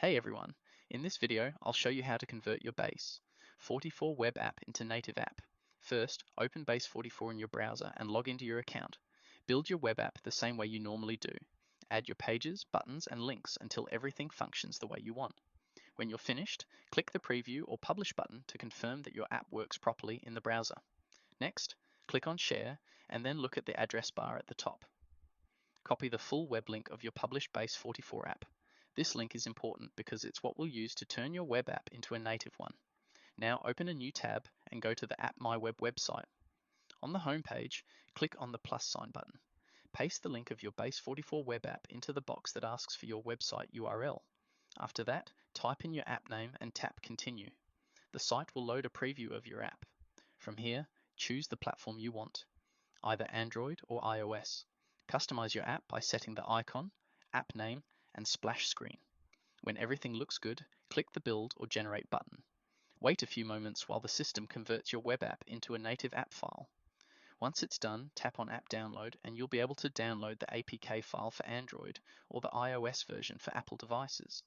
Hey everyone, in this video I'll show you how to convert your Base44 web app into native app. First, open Base44 in your browser and log into your account. Build your web app the same way you normally do. Add your pages, buttons and links until everything functions the way you want. When you're finished, click the preview or publish button to confirm that your app works properly in the browser. Next, click on share and then look at the address bar at the top. Copy the full web link of your published Base44 app. This link is important because it's what we'll use to turn your web app into a native one. Now open a new tab and go to the App My Web website. On the home page, click on the plus sign button. Paste the link of your Base44 web app into the box that asks for your website URL. After that, type in your app name and tap Continue. The site will load a preview of your app. From here, choose the platform you want, either Android or iOS. Customize your app by setting the icon, app name, and splash screen. When everything looks good, click the Build or Generate button. Wait a few moments while the system converts your web app into a native app file. Once it's done, tap on App Download and you'll be able to download the APK file for Android or the iOS version for Apple devices.